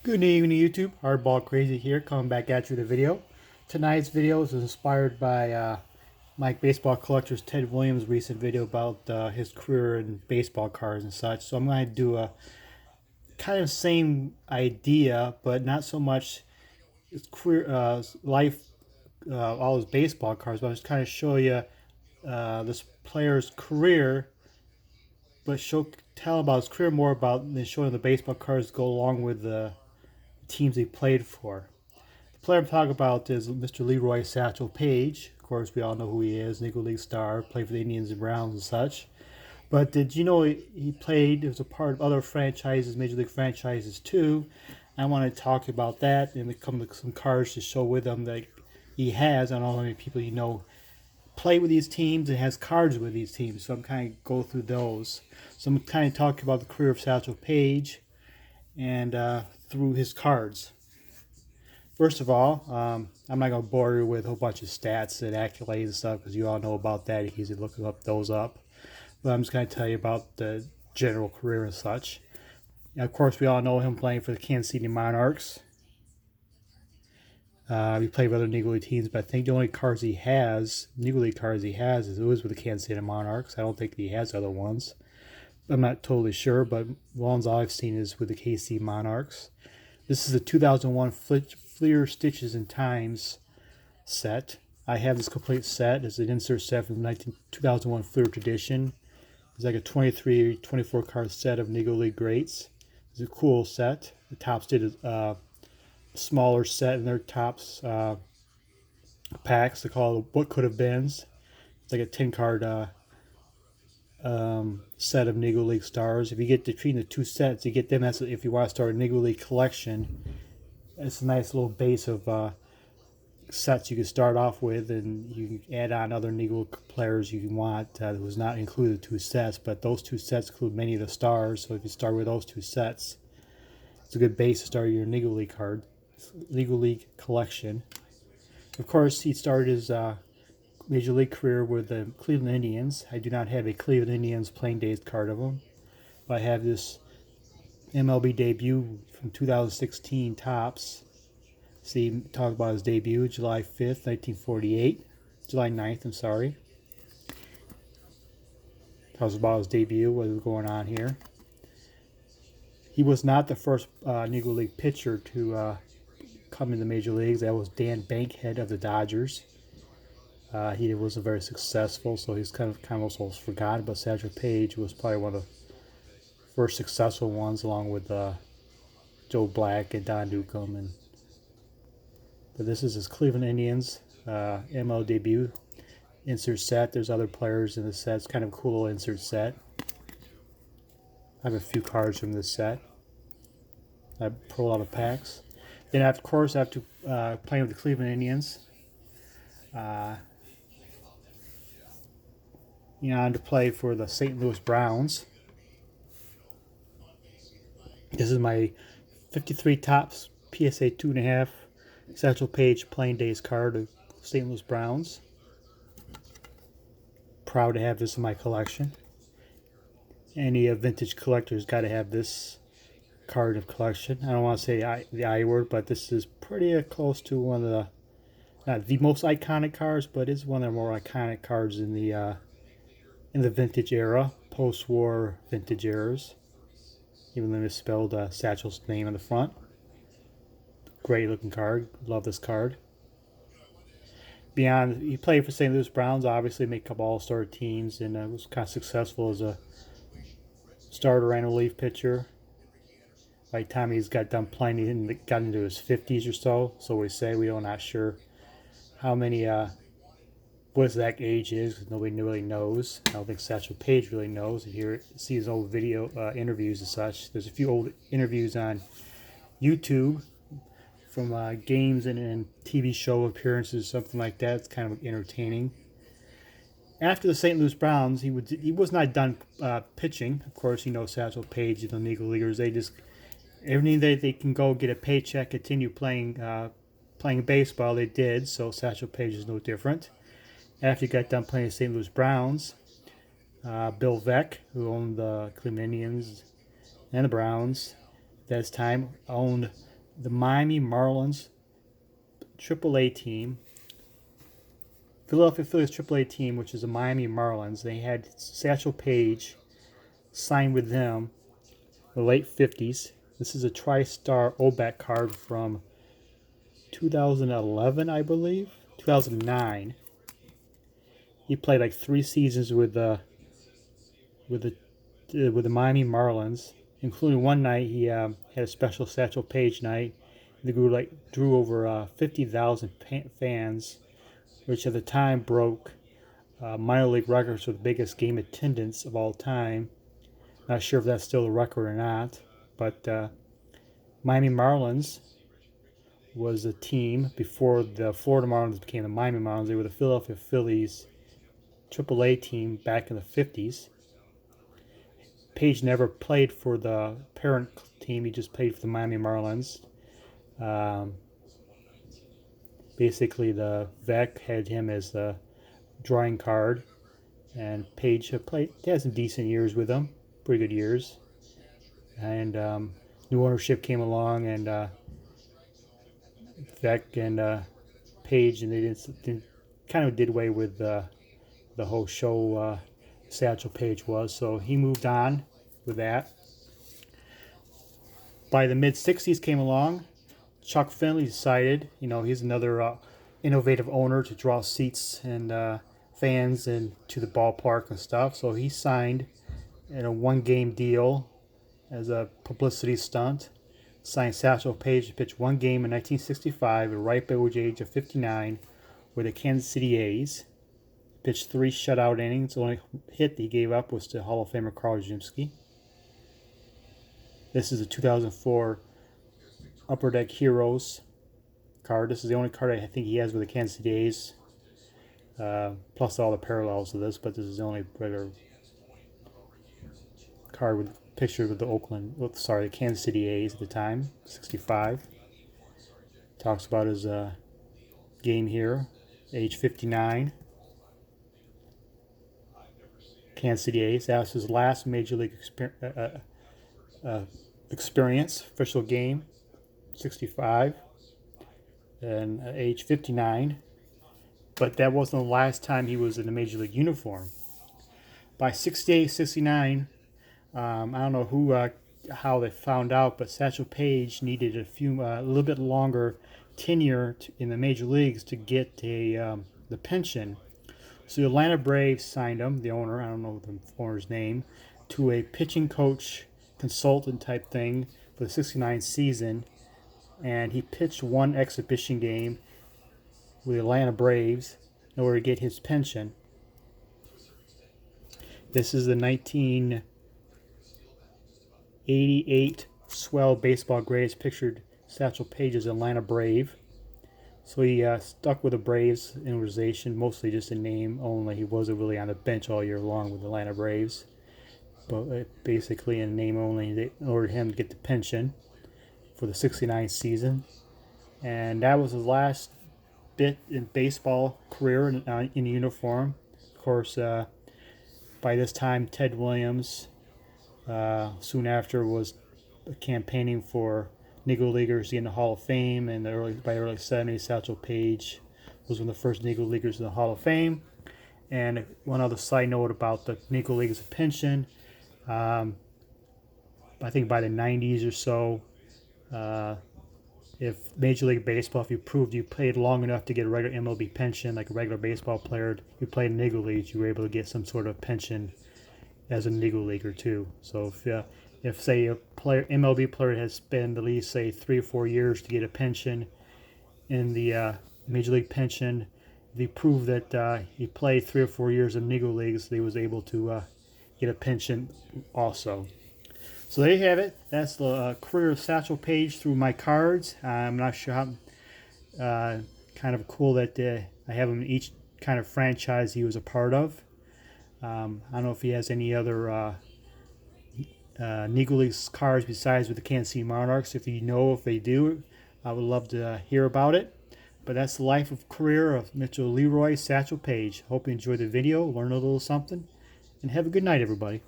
Good evening, YouTube. Hardball Crazy here, coming back at you with a video. Tonight's video is inspired by Mike Baseball Collector's Ted Williams' recent video about his career in baseball cards and such. So I'm going to do a kind of same idea, but not so much his career, life, all his baseball cards. But I'm just kind of show you this player's career, but tell about his career more about than showing the baseball cards go along with the teams he played for. The player I'm talking about is Mr. Leroy Satchel Paige. Of course, we all know who he is, Negro League star, played for the Indians and Browns and such. But did you know he played, was a part of other franchises, Major League franchises too? I want to talk about that and come with some cards to show with them that he has. I don't know how many people you know play with these teams and has cards with these teams. So I'm kind of go through those. So I'm kind of talking about the career of Satchel Paige and through his cards. First of all, I'm not going to bore you with a whole bunch of stats and accolades and stuff because you all know about that. You can easily look those up. But I'm just going to tell you about the general career and such. Now, of course, we all know him playing for the Kansas City Monarchs. He played with other Negro League teams, but I think the only cards he has, Negro League cards he has, is with the Kansas City Monarchs. I don't think he has other ones. I'm not totally sure, but the ones I've seen is with the KC Monarchs. This is a 2001 Fleer Stitches and Times set. I have this complete set. It's an insert set from the 2001 Fleer Tradition. It's like a 24 card set of Negro League greats. It's a cool set. The Tops did a smaller set in their Tops packs. They call it What Could Have Beens. It's like a 10 card set of Negro League stars. If you get between the two sets, you get them. That's if you want to start a Negro League collection. It's a nice little base of sets you can start off with, and you can add on other Negro players you want. That was not included two sets, but those two sets include many of the stars. So if you start with those two sets, it's a good base to start your Negro League Negro League collection. Of course, he started his Major League career with the Cleveland Indians. I do not have a Cleveland Indians playing days card of him, but I have this MLB debut from 2016 Tops. See, talk about his debut, July 5th, 1948. July 9th, I'm sorry. Talks about his debut, what was going on here. He was not the first Negro League pitcher to come into Major Leagues. That was Dan Bankhead of the Dodgers. He wasn't very successful, so he's kind of almost forgotten. But Satchel Paige was probably one of the first successful ones, along with Joe Black and Don Newcomb. But this is his Cleveland Indians ML debut insert set. There's other players in the set. It's kind of a cool little insert set. I have a few cards from this set. I pull out of packs. Then, of course, after playing with the Cleveland Indians, on to play for the St. Louis Browns. This is my 53 Tops PSA 2.5 Satchel Paige playing days card of St. Louis Browns. Proud to have this in my collection. Any vintage collector's got to have this card of collection. I don't want to say the I word, but this is pretty close to one of the, not the most iconic cards, but it's one of the more iconic cards in the vintage era, post-war vintage eras. Even though they misspelled Satchel's name on the front. Great looking card. Love this card. Beyond, he played for St. Louis Browns, obviously made a couple all-star teams, and was kind of successful as a starter and relief pitcher. By the time he's got done playing, he got into his 50s or so. So we say, we are not sure how many what his exact age is, because nobody really knows. I don't think Satchel Paige really knows. If you see his old video interviews and such, there's a few old interviews on YouTube from games and TV show appearances, something like that. It's kind of entertaining. After the St. Louis Browns, he was not done pitching. Of course, you know Satchel Paige, the Negro Leaguers, they just everything that they can go get a paycheck, continue playing baseball. They did. So Satchel Paige is no different. After he got done playing the St. Louis Browns, Bill Veeck, who owned the Cleveland Indians and the Browns at that time, owned the Miami Marlins AAA team, Philadelphia Phillies AAA team, which is the Miami Marlins. They had Satchel Paige signed with them in the late 50s. This is a TriStar OBAC card from 2011, I believe, 2009. He played like 3 seasons with the Miami Marlins, including one night he had a special Satchel Paige night. They drew over 50,000 fans, which at the time broke minor league records for the biggest game attendance of all time. Not sure if that's still a record or not, but Miami Marlins was a team before the Florida Marlins became the Miami Marlins. They were the Philadelphia Phillies AAA team back in the 50s. Paige never played for the parent team. He just played for the Miami Marlins. Basically, the VEC had him as the drawing card, and Paige had some decent years with them, pretty good years. And new ownership came along, and VEC and Paige, and they didn't kind of did away with the whole show. Satchel Paige was, so he moved on with that. By the mid 60s came along, Chuck Finley decided, he's another innovative owner to draw seats and fans and to the ballpark and stuff. So he signed in a 1-game deal as a publicity stunt. Signed Satchel Paige to pitch 1 game in 1965 at ripe old age of 59 with the Kansas City A's. Pitched 3 shutout innings. The only hit he gave up was to Hall of Famer Carl Yastrzemski. This is a 2004 Upper Deck Heroes card. This is the only card I think he has with the Kansas City A's. Plus all the parallels of this, but this is the only regular card with picture with the Kansas City A's at the time, 65. Talks about his game here, age 59. Kansas City A's. That was his last major league experience, official game, 65, and age 59. But that wasn't the last time he was in a major league uniform. By 68, 69, I don't know how they found out, but Satchel Paige needed a little bit longer tenure in the major leagues to get the pension. So the Atlanta Braves signed him, the owner, I don't know the owner's name, to a pitching coach consultant type thing for the 69 season. And he pitched 1 exhibition game with the Atlanta Braves in order to get his pension. This is the 1988 Swell Baseball Grades pictured Satchel Paige as Atlanta Brave. So he stuck with the Braves in organization, mostly just in name only. He wasn't really on the bench all year long with the Atlanta Braves. But basically in name only, in order for him to get the pension for the 69 season. And that was his last bit in baseball career in uniform. Of course, by this time, Ted Williams, soon after, was campaigning for Negro Leaguers in the Hall of Fame, and by the early 70s, Satchel Paige was one of the first Negro Leaguers in the Hall of Fame. And one other side note about the Negro Leaguers pension, I think by the 90s or so, if Major League Baseball, if you proved you played long enough to get a regular MLB pension, like a regular baseball player, you played in Negro Leagues, you were able to get some sort of pension as a Negro Leaguer too. So if say a MLB player has spent at least say 3 or 4 years to get a pension in the Major League pension, they prove that he played 3 or 4 years in Negro Leagues, they was able to get a pension also. So there you have it. That's the career of Satchel Paige through my cards. I'm not sure how kind of cool that I have him in each kind of franchise he was a part of. I don't know if he has any other Negro League cards besides with the Kansas City Monarchs. If you know, if they do, I would love to hear about it. But that's the life of career of Mitchell Leroy Satchel Paige. Hope you enjoyed the video, learn a little something, and have a good night, everybody.